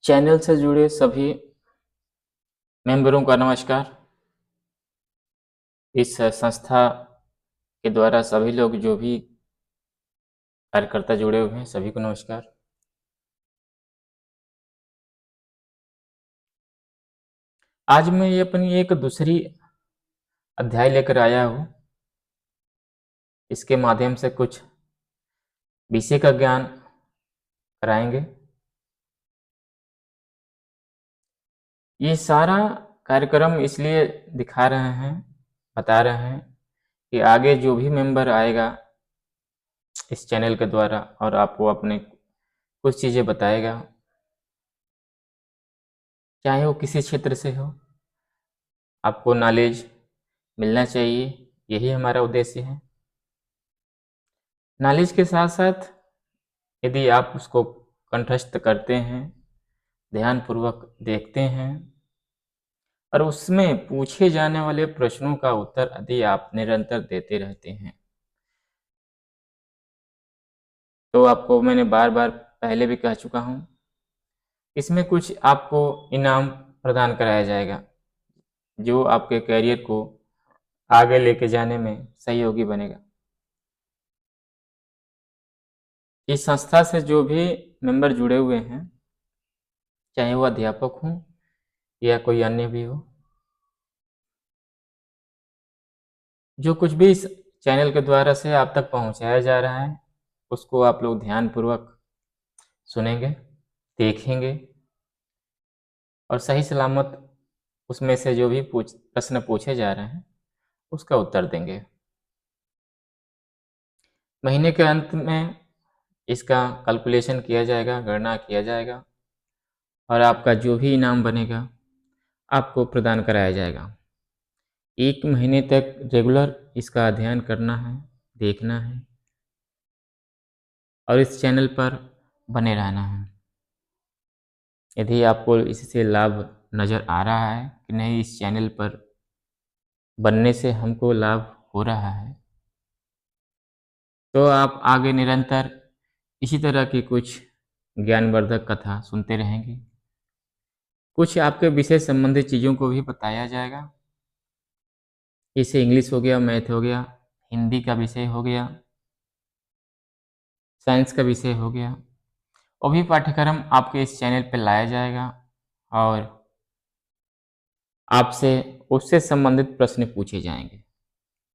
Channel से जुड़े सभी मेंबरों का नमस्कार। इस संस्था के द्वारा सभी लोग जो भी कार्यकर्ता जुड़े हुए हैं सभी को नमस्कार। आज मैं ये अपनी एक दूसरी अध्याय लेकर आया हूँ। इसके माध्यम से कुछ विषय का ज्ञान कराएंगे। ये सारा कार्यक्रम इसलिए दिखा रहे हैं, बता रहे हैं कि आगे जो भी मेंबर आएगा इस चैनल के द्वारा और आपको अपने कुछ चीज़ें बताएगा, चाहे वो किसी क्षेत्र से हो, आपको नॉलेज मिलना चाहिए, यही हमारा उद्देश्य है। नॉलेज के साथ साथ यदि आप उसको कंठस्थ करते हैं, ध्यानपूर्वक देखते हैं और उसमें पूछे जाने वाले प्रश्नों का उत्तर यदि आप निरंतर देते रहते हैं, तो आपको मैंने बार बार पहले भी कह चुका हूँ, इसमें कुछ आपको इनाम प्रदान कराया जाएगा जो आपके करियर को आगे लेके जाने में सहयोगी बनेगा। इस संस्था से जो भी मेंबर जुड़े हुए हैं, चाहे वो अध्यापक हों या कोई अन्य भी हो, जो कुछ भी इस चैनल के द्वारा से आप तक पहुंचाया जा रहा है उसको आप लोग ध्यानपूर्वक सुनेंगे, देखेंगे और सही सलामत उसमें से जो भी प्रश्न पूछे जा रहे हैं उसका उत्तर देंगे। महीने के अंत में इसका कैलकुलेशन किया जाएगा, गणना किया जाएगा और आपका जो भी इनाम बनेगा आपको प्रदान कराया जाएगा। 1 महीने तक रेगुलर इसका अध्ययन करना है, देखना है और इस चैनल पर बने रहना है। यदि आपको इससे लाभ नज़र आ रहा है कि नहीं, इस चैनल पर बनने से हमको लाभ हो रहा है, तो आप आगे निरंतर इसी तरह की कुछ ज्ञानवर्धक कथा सुनते रहेंगे। कुछ आपके विषय संबंधित चीज़ों को भी बताया जाएगा। जैसे इंग्लिश हो गया, मैथ हो गया, हिंदी का विषय हो गया, साइंस का विषय हो गया, वो भी पाठ्यक्रम आपके इस चैनल पर लाया जाएगा और आपसे उससे संबंधित प्रश्न पूछे जाएंगे।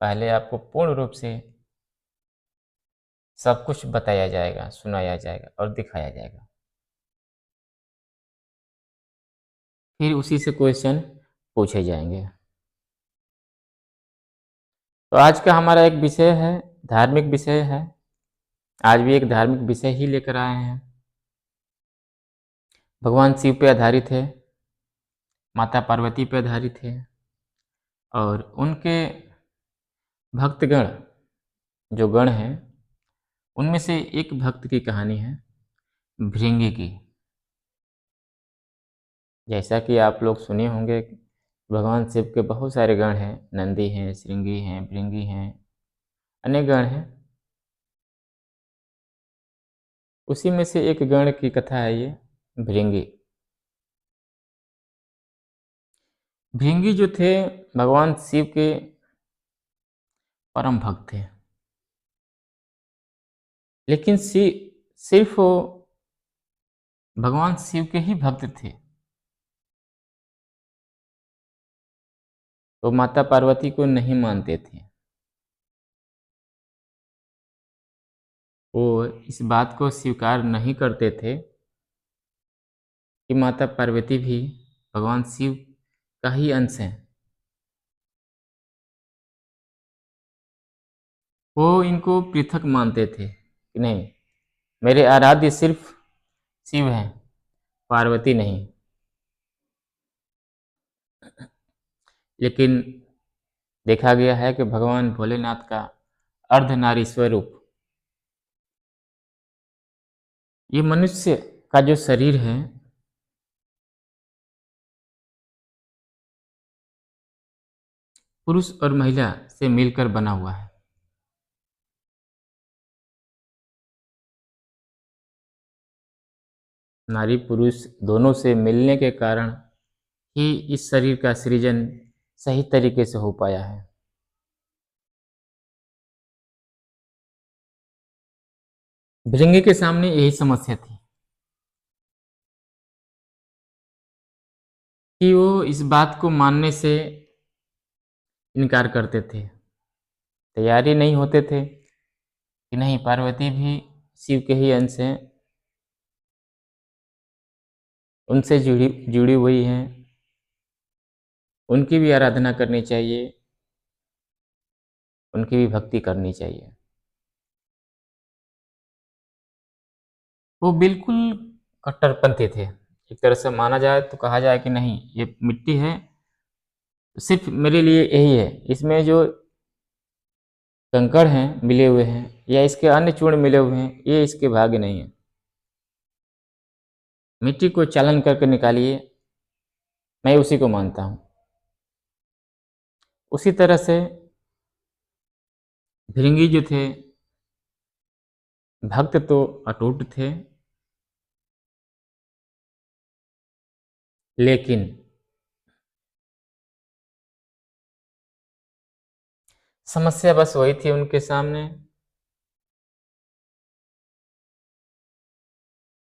पहले आपको पूर्ण रूप से सब कुछ बताया जाएगा, सुनाया जाएगा और दिखाया जाएगा, फिर उसी से क्वेश्चन पूछे जाएंगे। तो आज का हमारा एक विषय है, धार्मिक विषय है। आज भी एक धार्मिक विषय ही लेकर आए हैं। भगवान शिव पे आधारित है, माता पार्वती पे आधारित है और उनके भक्तगण जो गण हैं उनमें से एक भक्त की कहानी है भृंगी की। जैसा कि आप लोग सुने होंगे, भगवान शिव के बहुत सारे गण हैं, नंदी हैं, श्रृंगी हैं, भृंगी हैं, अनेक गण हैं। उसी में से एक गण की कथा है ये भृंगी। भृंगी जो थे भगवान शिव के परम भक्त थे, लेकिन सिर्फ वो भगवान शिव के ही भक्त थे। वो माता पार्वती को नहीं मानते थे। वो इस बात को स्वीकार नहीं करते थे कि माता पार्वती भी भगवान शिव का ही अंश है। वो इनको पृथक मानते थे कि नहीं, मेरे आराध्य सिर्फ शिव हैं, पार्वती नहीं। लेकिन देखा गया है कि भगवान भोलेनाथ का अर्धनारीश्वर रूप, ये मनुष्य का जो शरीर है पुरुष और महिला से मिलकर बना हुआ है। नारी पुरुष दोनों से मिलने के कारण ही इस शरीर का सृजन सही तरीके से हो पाया है। भृंगी के सामने यही समस्या थी कि वो इस बात को मानने से इनकार करते थे, तैयार ही नहीं होते थे कि नहीं, पार्वती भी शिव के ही अंश हैं, उनसे जुड़ी जुड़ी हुई हैं, उनकी भी आराधना करनी चाहिए, उनकी भी भक्ति करनी चाहिए। वो बिल्कुल कट्टरपंथी थे। एक तरह से माना जाए तो कहा जाए कि नहीं, ये मिट्टी है, सिर्फ मेरे लिए यही है, इसमें जो कंकड़ हैं मिले हुए हैं या इसके अन्य चूर्ण मिले हुए हैं, ये इसके भाग्य नहीं है। मिट्टी को चालन करके निकालिए, मैं उसी को मानता हूँ। उसी तरह से भृंगी जो थे, भक्त तो अटूट थे, लेकिन समस्या बस वही थी उनके सामने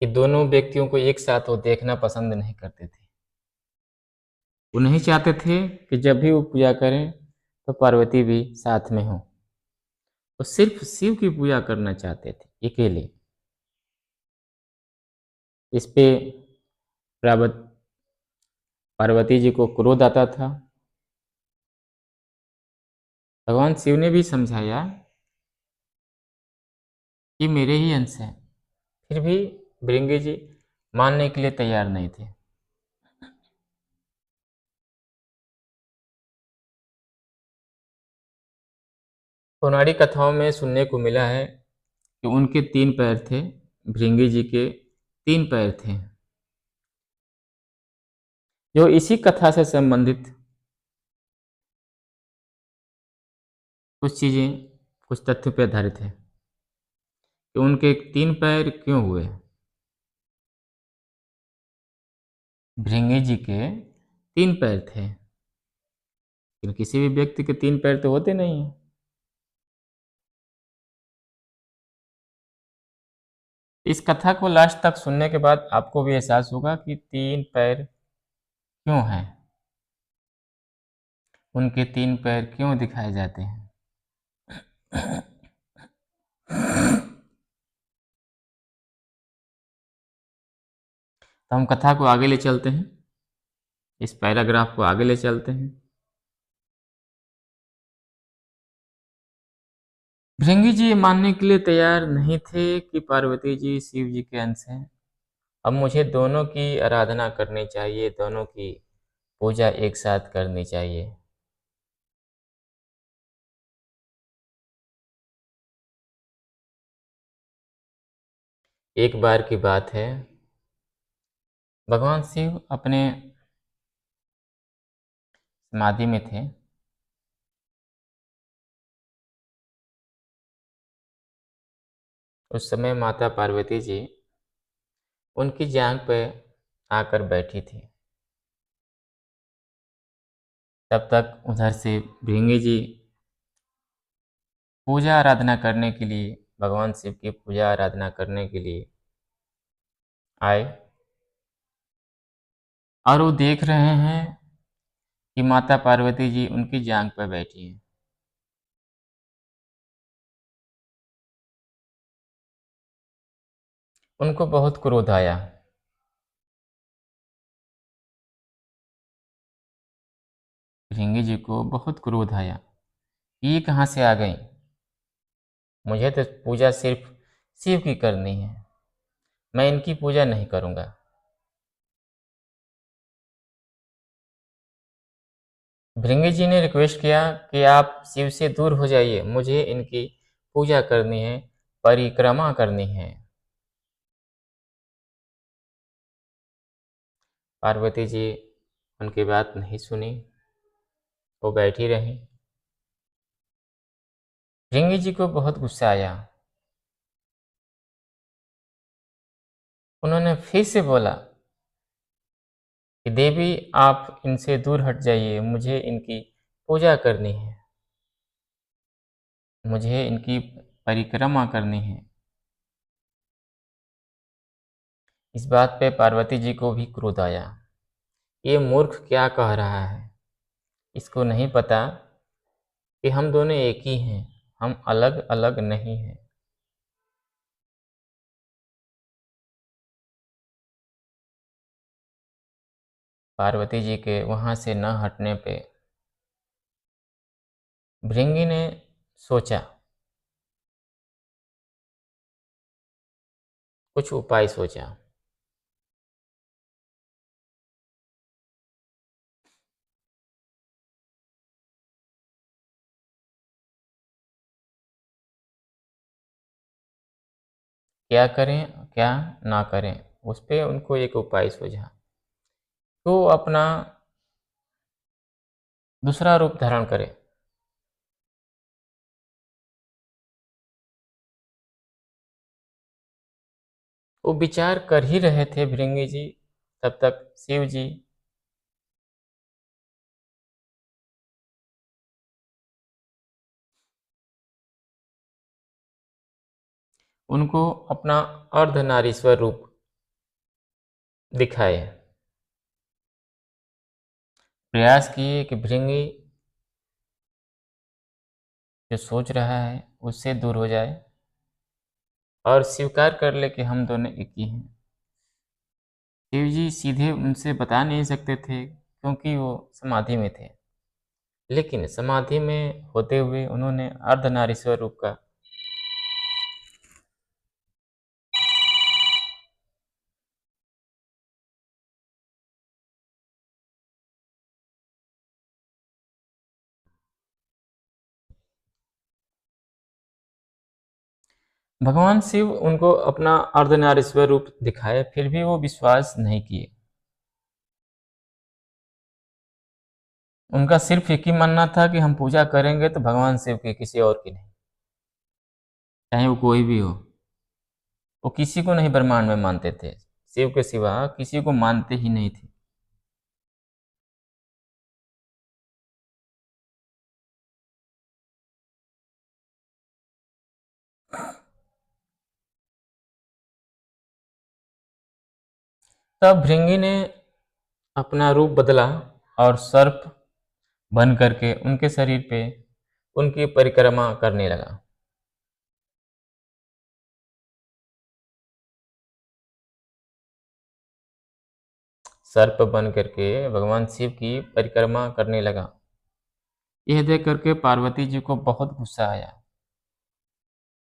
कि दोनों व्यक्तियों को एक साथ वो देखना पसंद नहीं करते थे। वो नहीं चाहते थे कि जब भी वो पूजा करें तो पार्वती भी साथ में हो। वो सिर्फ शिव की पूजा करना चाहते थे अकेले। इस पे पार्वती जी को क्रोध आता था। भगवान शिव ने भी समझाया कि मेरे ही अंश हैं, फिर भी भृंगी जी मानने के लिए तैयार नहीं थे। पौराणिक कथाओं में सुनने को मिला है कि उनके 3 पैर थे, भृंगी जी के 3 पैर थे। जो इसी कथा से संबंधित कुछ चीज़ें, कुछ तथ्यों पर आधारित है कि उनके 3 पैर क्यों हुए। भृंगी जी के 3 पैर थे, लेकिन किसी भी व्यक्ति के 3 पैर तो होते नहीं हैं। इस कथा को लास्ट तक सुनने के बाद आपको भी एहसास होगा कि 3 पैर क्यों हैं, उनके 3 पैर क्यों दिखाए जाते हैं। तो हम कथा को आगे ले चलते हैं, इस पैराग्राफ को आगे ले चलते हैं। भृंगी जी ये मानने के लिए तैयार नहीं थे कि पार्वती जी शिव जी के अंश हैं। अब मुझे दोनों की आराधना करनी चाहिए, दोनों की पूजा एक साथ करनी चाहिए। एक बार की बात है, भगवान शिव अपने समाधि में थे। उस समय माता पार्वती जी उनकी जांघ पर आकर बैठी थी। तब तक उधर से भृंगी जी पूजा आराधना करने के लिए, भगवान शिव की पूजा आराधना करने के लिए आए, और वो देख रहे हैं कि माता पार्वती जी उनकी जांघ पर बैठी हैं। उनको बहुत क्रोध आया। भृंगी जी को बहुत क्रोध आया, ये कहाँ से आ गई, मुझे तो पूजा सिर्फ शिव की करनी है, मैं इनकी पूजा नहीं करूँगा। भृंगी जी ने रिक्वेस्ट किया कि आप शिव से दूर हो जाइए, मुझे इनकी पूजा करनी है, परिक्रमा करनी है। पार्वती जी उनकी बात नहीं सुनी, वो बैठी रहीं। भृंगी जी को बहुत गुस्सा आया। उन्होंने फिर से बोला कि देवी आप इनसे दूर हट जाइए, मुझे इनकी पूजा करनी है, मुझे इनकी परिक्रमा करनी है। इस बात पे पार्वती जी को भी क्रोध आया। ये मूर्ख क्या कह रहा है, इसको नहीं पता कि हम दोनों एक ही हैं, हम अलग अलग नहीं हैं। पार्वती जी के वहां से न हटने पे भृंगी ने सोचा, कुछ उपाय सोचा। क्या करें क्या ना करें, उस पे उनको एक उपाय सूझा। तो अपना दूसरा रूप धारण करे। वो विचार कर ही रहे थे भृंगी जी, तब तक शिव जी उनको अपना अर्धनारीश्वर रूप दिखाए। प्रयास किए कि भृंगी जो सोच रहा है उससे दूर हो जाए और स्वीकार कर ले कि हम दोनों एक ही हैं। शिव जी सीधे उनसे बता नहीं सकते थे क्योंकि वो समाधि में थे, लेकिन समाधि में होते हुए उन्होंने अर्धनारीश्वर रूप का भगवान शिव उनको अपना अर्धनारीश्वर रूप दिखाए, फिर भी वो विश्वास नहीं किए। उनका सिर्फ एक ही मानना था कि हम पूजा करेंगे तो भगवान शिव की, किसी और की नहीं, चाहे वो कोई भी हो। वो किसी को नहीं ब्रह्मांड में मानते थे, शिव के सिवा किसी को मानते ही नहीं थे। तब भृंगी ने अपना रूप बदला और सर्प बन करके उनके शरीर पे उनकी परिक्रमा करने लगा। सर्प बन करके भगवान शिव की परिक्रमा करने लगा। यह देख करके पार्वती जी को बहुत गुस्सा आया।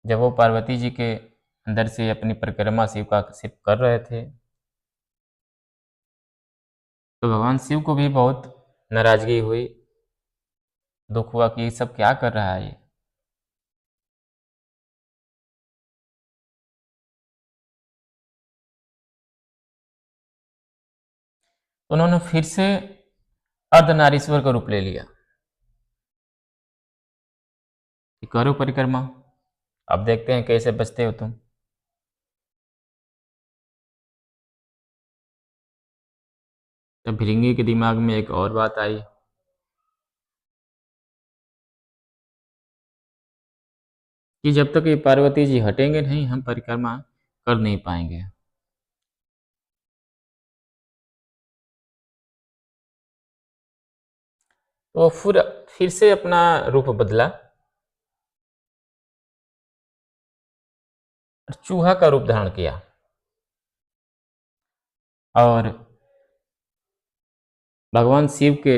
जब वो पार्वती जी के अंदर से अपनी परिक्रमा शिव का सिर्फ कर रहे थे, तो भगवान शिव को भी बहुत नाराजगी हुई, दुख हुआ कि ये सब क्या कर रहा है ये। तो उन्होंने फिर से अर्धनारीश्वर का रूप ले लिया कि करो परिक्रमा, अब देखते हैं कैसे बचते हो तुम। तो भृंगी के दिमाग में एक और बात आई कि जब तक ये पार्वती जी हटेंगे नहीं, हम परिक्रमा कर नहीं पाएंगे। तो वो फिर से अपना रूप बदला और चूहा का रूप धारण किया और भगवान शिव के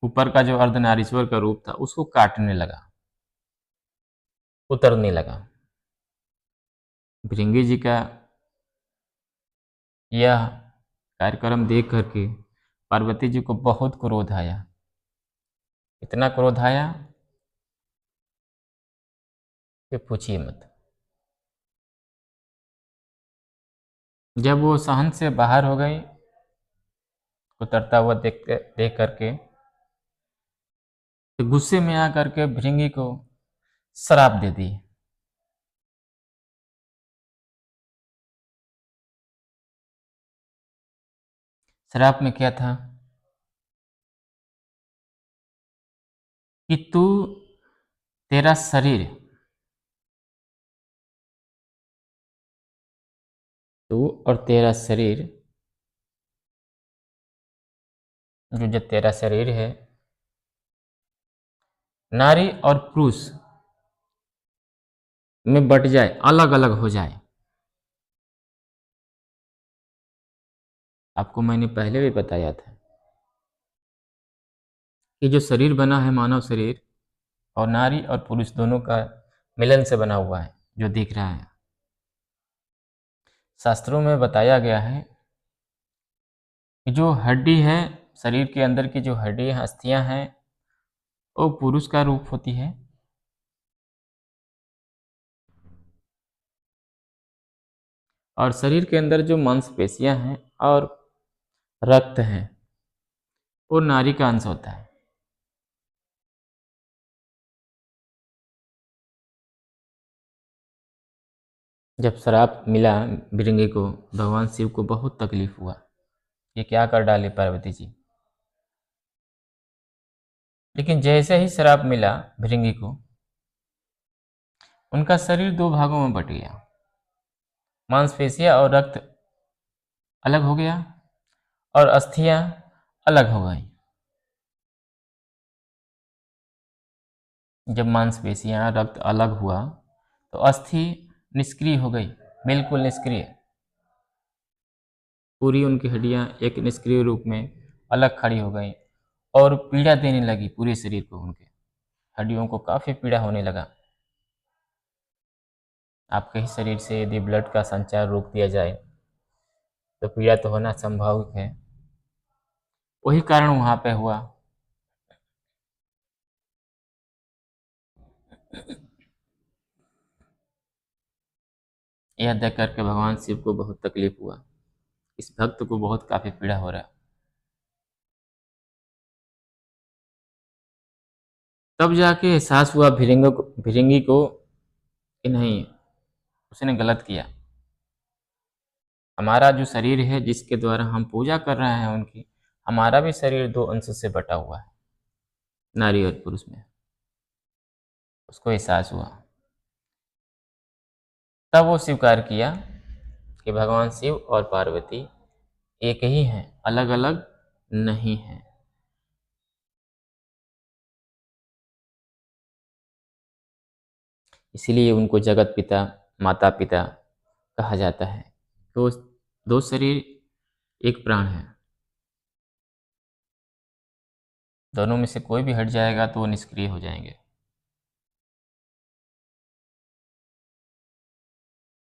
ऊपर का जो अर्धनारीश्वर का रूप था उसको काटने लगा, उतरने लगा। भृंगी जी का यह कार्यक्रम देख करके पार्वती जी को बहुत क्रोध आया। इतना क्रोध आया कि पूछिए मत। जब वो सहन से बाहर हो गई, उतरता हुआ देख करके, तो गुस्से में आकर के भृंगी को श्राप दे दी श्राप में क्या था कि तेरा शरीर, तू और तेरा शरीर, जो तेरा शरीर है, नारी और पुरुष में बट जाए, अलग अलग हो जाए। आपको मैंने पहले भी बताया था कि जो शरीर बना है, मानव शरीर, और नारी और पुरुष दोनों का मिलन से बना हुआ है, जो दिख रहा है। शास्त्रों में बताया गया है कि जो हड्डी है, शरीर के अंदर की जो हड्डी अस्थियां हैं, वो पुरुष का रूप होती है, और शरीर के अंदर जो मांसपेशियां हैं और रक्त है, वो नारी का अंश होता है। जब श्राप मिला भृंगी को, भगवान शिव को बहुत तकलीफ हुआ, ये क्या कर डाले पार्वती जी। लेकिन जैसे ही श्राप मिला भृंगी को, उनका शरीर दो भागों में बट गया, मांसपेशियां और रक्त अलग हो गया और अस्थियां अलग हो गई। जब मांसपेशियां रक्त अलग हुआ तो अस्थि निष्क्रिय हो गई, बिल्कुल निष्क्रिय। पूरी उनकी हड्डियां एक निष्क्रिय रूप में अलग खड़ी हो गई और पीड़ा देने लगी पूरे शरीर को। उनके हड्डियों को काफ़ी पीड़ा होने लगा। आपके ही शरीर से यदि ब्लड का संचार रोक दिया जाए तो पीड़ा तो होना संभाविक है। वही कारण वहाँ पे हुआ। यह देख करके भगवान शिव को बहुत तकलीफ हुआ, इस भक्त को बहुत काफ़ी पीड़ा हो रहा है। तब जाके एहसास हुआ भिरिंगी को कि नहीं, उसने गलत किया। हमारा जो शरीर है, जिसके द्वारा हम पूजा कर रहे हैं उनकी, हमारा भी शरीर दो अंश से बटा हुआ है, नारी और पुरुष में। उसको एहसास हुआ, तब वो स्वीकार किया कि भगवान शिव और पार्वती एक ही हैं, अलग अलग नहीं हैं। इसीलिए उनको जगत पिता, माता पिता कहा जाता है। तो दो शरीर एक प्राण है, दोनों में से कोई भी हट जाएगा तो वो निष्क्रिय हो जाएंगे।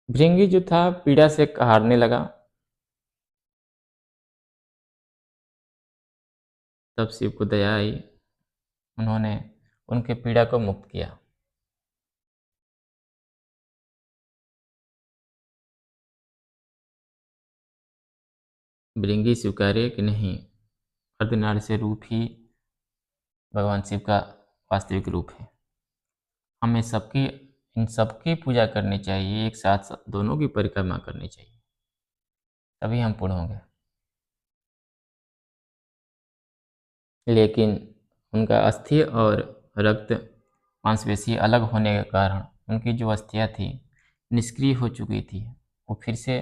भृंगी जो था पीड़ा से हारने लगा। तब शिव को दया आई, उन्होंने उनके पीड़ा को मुक्त किया। भृंगी स्वीकारे कि नहीं, अर्धनारी से रूप ही भगवान शिव का वास्तविक रूप है। हमें इन सबकी पूजा करनी चाहिए, एक साथ दोनों की परिक्रमा करनी चाहिए, तभी हम पूर्ण होंगे। लेकिन उनका अस्थि और रक्त मांसपेशी अलग होने के कारण उनकी जो अस्थियाँ थी निष्क्रिय हो चुकी थी, वो फिर से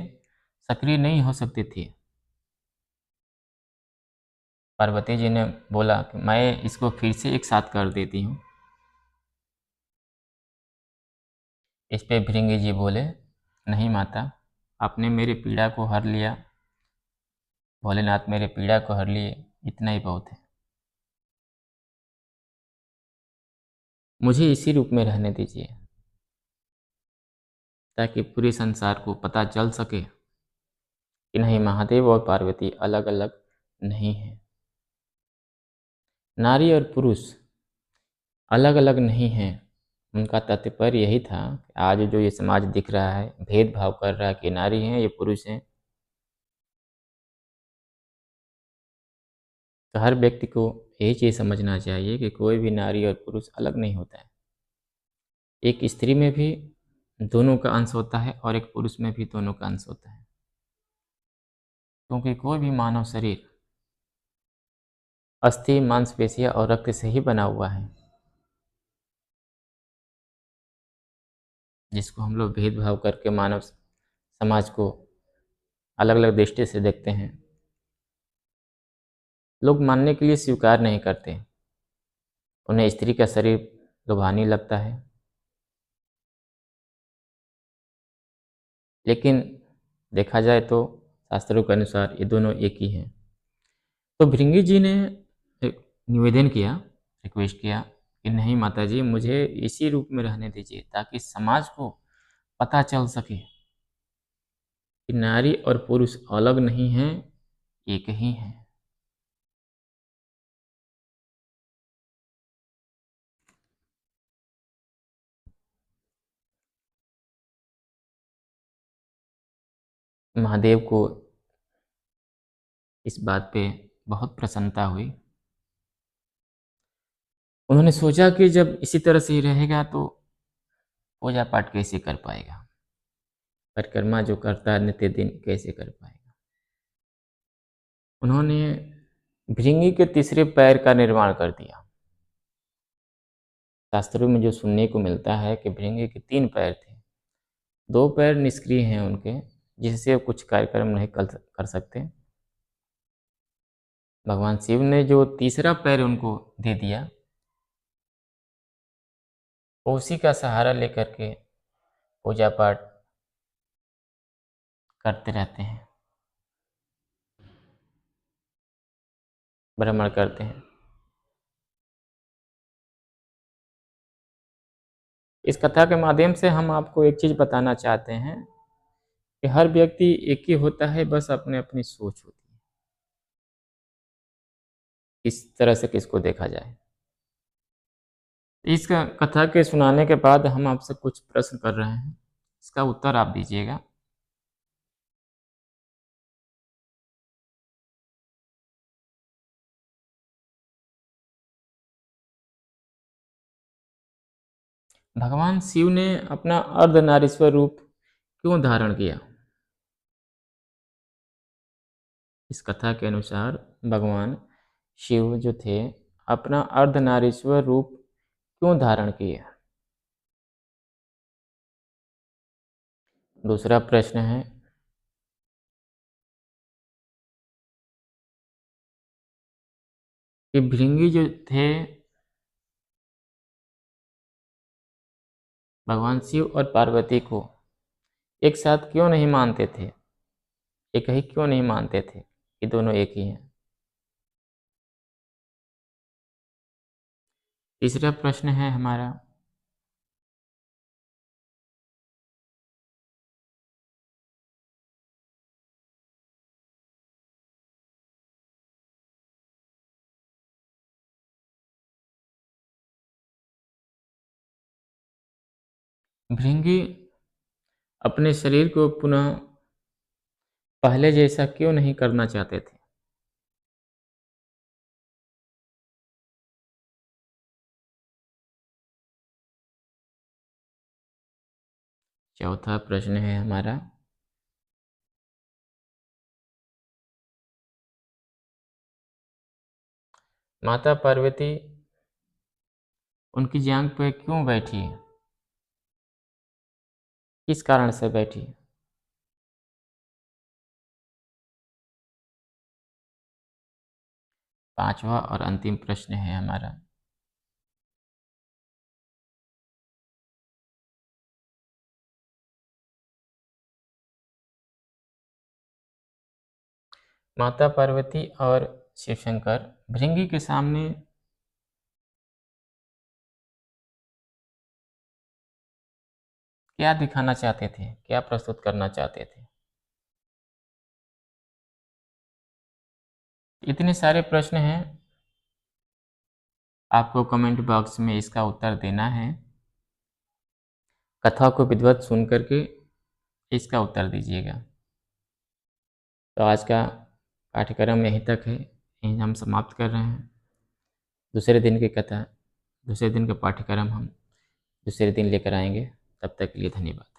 सक्रिय नहीं हो सकती थी। पार्वती जी ने बोला कि मैं इसको फिर से एक साथ कर देती हूँ। इस पे भृंगी जी बोले, नहीं माता, आपने मेरी पीड़ा को हर लिया, भोलेनाथ मेरे पीड़ा को हर लिए, इतना ही बहुत है। मुझे इसी रूप में रहने दीजिए, ताकि पूरे संसार को पता चल सके कि नहीं, महादेव और पार्वती अलग अलग नहीं हैं। नारी और पुरुष अलग अलग नहीं हैं। उनका तात्पर्य यही था कि आज जो ये समाज दिख रहा है, भेदभाव कर रहा है कि नारी हैं ये पुरुष हैं, तो हर व्यक्ति को यही चीज़ समझना चाहिए कि कोई भी नारी और पुरुष अलग नहीं होता है। एक स्त्री में भी दोनों का अंश होता है और एक पुरुष में भी दोनों का अंश होता है। क्योंकि कोई भी मानव शरीर अस्थि, मांसपेशियां और रक्त से ही बना हुआ है, जिसको हम लोग भेदभाव करके मानव समाज को अलग अलग दृष्टि से देखते हैं। लोग मानने के लिए स्वीकार नहीं करते, उन्हें स्त्री का शरीर लुभानी लगता है। लेकिन देखा जाए तो शास्त्रों के अनुसार ये दोनों एक ही हैं। तो भृंगी जी ने एक निवेदन किया, रिक्वेस्ट किया कि नहीं माता जी, मुझे इसी रूप में रहने दीजिए, ताकि समाज को पता चल सके कि नारी और पुरुष अलग नहीं हैं, एक ही हैं। महादेव को इस बात पे बहुत प्रसन्नता हुई। उन्होंने सोचा कि जब इसी तरह से ही रहेगा तो पूजा पाठ कैसे कर पाएगा, परिक्रमा जो करता है नित्य दिन कैसे कर पाएगा। उन्होंने भृंगी के तीसरे पैर का निर्माण कर दिया। शास्त्रों में जो सुनने को मिलता है कि भृंगी के 3 पैर थे, 2 पैर निष्क्रिय हैं उनके, जिससे कुछ कार्यक्रम नहीं कर सकते। भगवान शिव ने जो तीसरा पैर उनको दे दिया, उसी का सहारा लेकर के पूजा पाठ करते रहते हैं, भ्रमण करते हैं। इस कथा के माध्यम से हम आपको एक चीज बताना चाहते हैं कि हर व्यक्ति एक ही होता है, बस अपने अपनी सोच होती है किस तरह से किसको देखा जाए। इस कथा के सुनाने के बाद हम आपसे कुछ प्रश्न कर रहे हैं, इसका उत्तर आप दीजिएगा। भगवान शिव ने अपना अर्धनारीश्वर रूप क्यों धारण किया? इस कथा के अनुसार भगवान शिव जो थे अपना अर्धनारीश्वर रूप क्यों धारण किए? दूसरा प्रश्न है, कि भृंगी जो थे भगवान शिव और पार्वती को एक साथ क्यों नहीं मानते थे, एक ही क्यों नहीं मानते थे कि दोनों एक ही हैं? तीसरा प्रश्न है हमारा, भृंगी अपने शरीर को पुनः पहले जैसा क्यों नहीं करना चाहते थे? चौथा प्रश्न है हमारा, माता पार्वती उनकी जांघ पर क्यों बैठी, किस कारण से बैठी? पांचवा और अंतिम प्रश्न है हमारा, माता पार्वती और शिव शंकर भृंगी के सामने क्या दिखाना चाहते थे, क्या प्रस्तुत करना चाहते थे? इतने सारे प्रश्न हैं, आपको कमेंट बॉक्स में इसका उत्तर देना है। कथा को विधिवत सुन करके इसका उत्तर दीजिएगा। तो आज का पाठ्यक्रम यहीं तक है, यहीं हम समाप्त कर रहे हैं। दूसरे दिन की कथा, दूसरे दिन का पाठ्यक्रम हम दूसरे दिन लेकर आएंगे। तब तक के लिए धन्यवाद।